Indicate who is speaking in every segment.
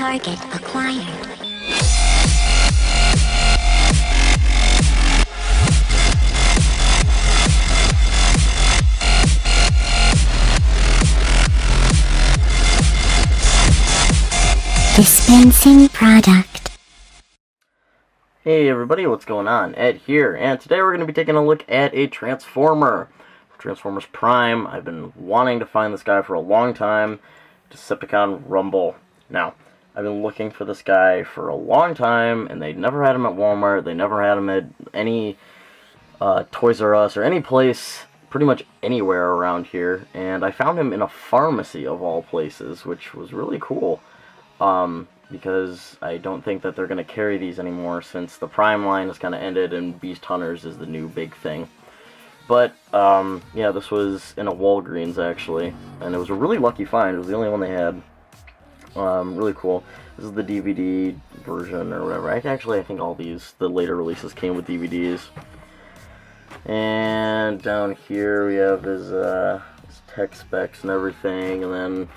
Speaker 1: Target acquired. Dispensing product.
Speaker 2: Hey everybody, what's going on? Ed here, and today we're going to be taking a look at a Transformer. Transformers Prime. I've been wanting to find this guy for a long time. Decepticon Rumble. Now, I've been looking for this guy for a long time, and they never had him at Walmart. They never had him at any Toys R Us or any place, pretty much anywhere around here. And I found him in a pharmacy of all places, which was really cool. Because I don't think that they're going to carry these anymore since the Prime line has kind of ended and Beast Hunters is the new big thing. But, yeah, this was in a Walgreens, actually, and it was a really lucky find. It was the only one they had. Really cool. This is the DVD version, or whatever. I think all these, the later releases, came with DVDs. And down here we have his tech specs and everything, and then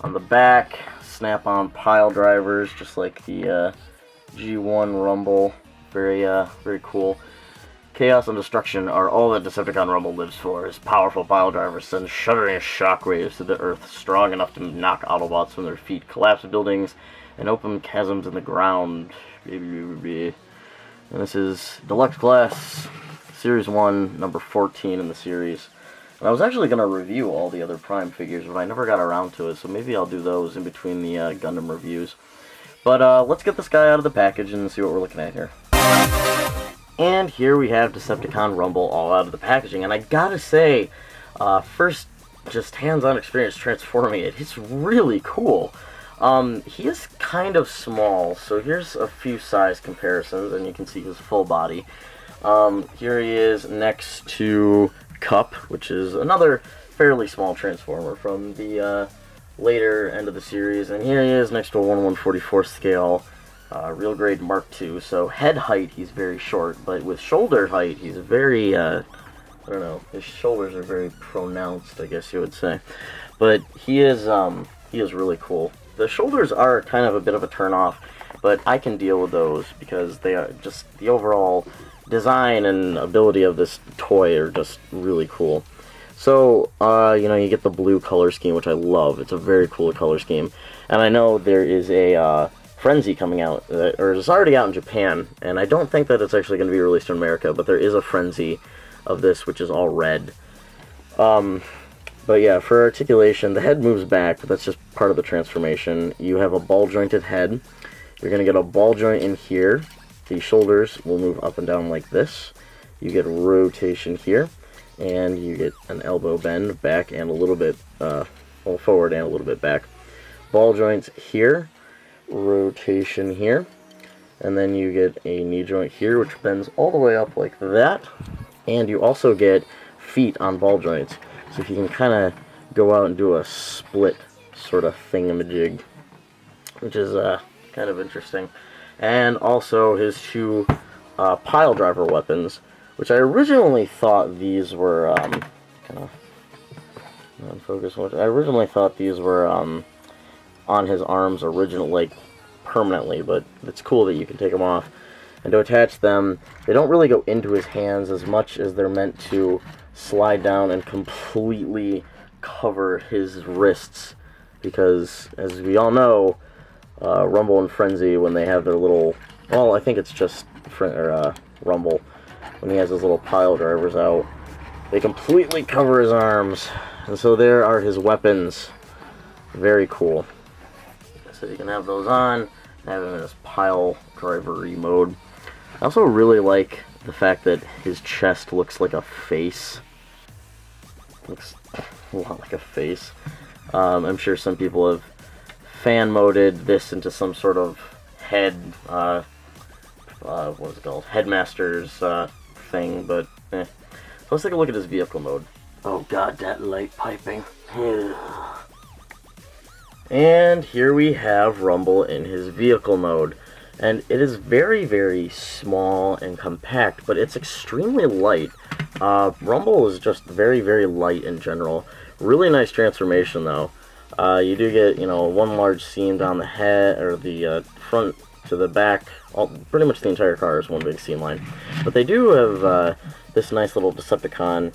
Speaker 2: on the back, snap-on pile drivers, just like the G1 Rumble. Very cool. Chaos and destruction are all that Decepticon Rumble lives for. His powerful pile drivers send shuddering shockwaves to the earth, strong enough to knock Autobots from their feet, collapse buildings, and open chasms in the ground. And this is Deluxe Class, Series 1, number 14 in the series. And I was actually going to review all the other Prime figures, but I never got around to it, so maybe I'll do those in between the Gundam reviews. But let's get this guy out of the package and see what we're looking at here. And here we have Decepticon Rumble all out of the packaging, and I gotta say, first, just hands-on experience transforming it, it's really cool. He is kind of small, so here's a few size comparisons, and you can see his full body. Here he is next to Cup, which is another fairly small Transformer from the later end of the series, and here he is next to a 1/144 scale real grade Mark II. So head height he's very short, but with shoulder height he's very I don't know, his shoulders are very pronounced, I guess you would say. But he is really cool. The shoulders are kind of a bit of a turn off, but I can deal with those because they are just, the overall design and ability of this toy are just really cool. So, you know, you get the blue color scheme, which I love. It's a very cool color scheme. And I know there is a Frenzy coming out, or it's already out in Japan, and I don't think that it's actually going to be released in America, but there is a Frenzy of this, which is all red. But yeah, for articulation, the head moves back, but that's just part of the transformation. You have a ball-jointed head. You're going to get a ball joint in here. The shoulders will move up and down like this. You get rotation here, and you get an elbow bend back and a little bit well, forward and a little bit back. Ball joints here, rotation here, and then you get a knee joint here, which bends all the way up like that. And you also get feet on ball joints, so if you can kind of go out and do a split sort of thingamajig, which is kind of interesting. And also his two pile driver weapons, which I originally thought these were kind of not focus much. I originally thought these were on his arms like permanently, but it's cool that you can take them off. And to attach them, they don't really go into his hands as much as they're meant to slide down and completely cover his wrists, because as we all know, Rumble and Frenzy, when they have their little, well, I think it's just Rumble, when he has his little pile drivers out, they completely cover his arms. And so there are his weapons. Very cool. So you can have those on, have him in his pile driver-y mode. I also really like the fact that his chest looks like a face. Looks a lot like a face. I'm sure some people have fan-moded this into some sort of head, what is it called? Headmaster's thing, but eh. So let's take a look at his vehicle mode. Oh god, that light piping. And here we have Rumble in his vehicle mode. And it is very, very small and compact, but it's extremely light. Rumble is just very, very light in general. Really nice transformation, though. You do get, you know, one large seam down the head, or the front to the back. Pretty much the entire car is one big seam line. But they do have this nice little Decepticon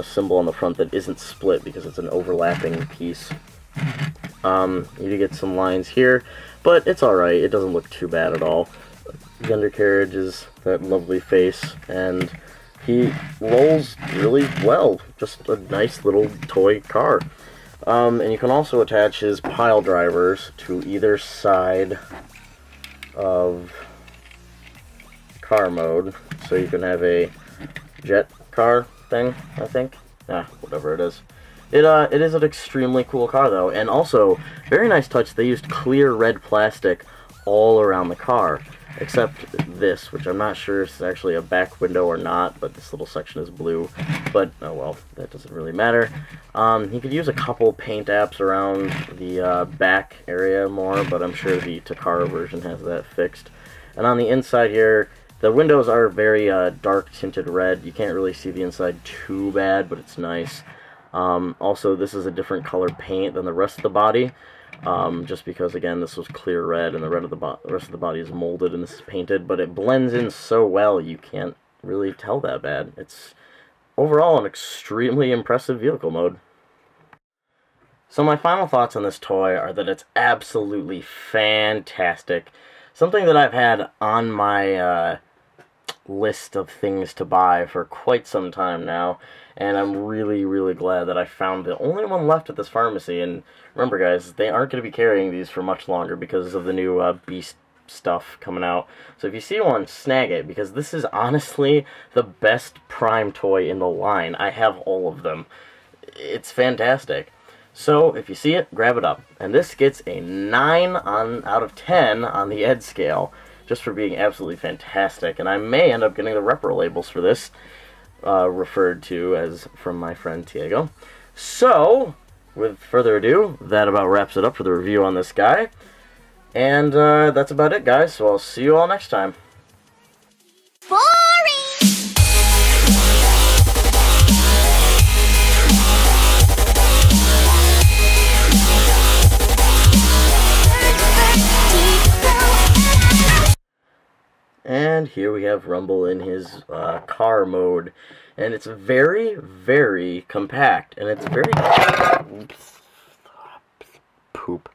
Speaker 2: symbol on the front that isn't split because it's an overlapping piece. You do get some lines here, but it's alright. It doesn't look too bad at all. The undercarriage is that lovely face, and he rolls really well. Just a nice little toy car. And you can also attach his pile drivers to either side of car mode. So you can have a jet car thing, I think. Whatever it is. It is an extremely cool car, though. And also, very nice touch, they used clear red plastic all around the car. Except this, which I'm not sure if it's actually a back window or not, but this little section is blue. But, oh well, that doesn't really matter. You could use a couple paint apps around the back area more, but I'm sure the Takara version has that fixed. And on the inside here, the windows are very dark tinted red. You can't really see the inside too bad, but it's nice. Also, this is a different color paint than the rest of the body. Just because, again, this was clear red, and the rest of the body is molded, and this is painted, but it blends in so well, you can't really tell that bad. It's, overall, an extremely impressive vehicle mode. So my final thoughts on this toy are that it's absolutely fantastic. Something that I've had on my list of things to buy for quite some time now, and I'm really, really glad that I found the only one left at this pharmacy. And remember, guys, they aren't going to be carrying these for much longer because of the new Beast stuff coming out. So if you see one, snag it, because this is honestly the best Prime toy in the line. I have all of them. It's fantastic. So if you see it, grab it up. And this gets a 9 out of 10 on the Ed scale, just for being absolutely fantastic. And I may end up getting the repro labels for this, referred to as from my friend Diego. So, with further ado, that about wraps it up for the review on this guy. And that's about it, guys. So I'll see you all next time. And here we have Rumble in his car mode, and it's very, very compact, and it's very poop.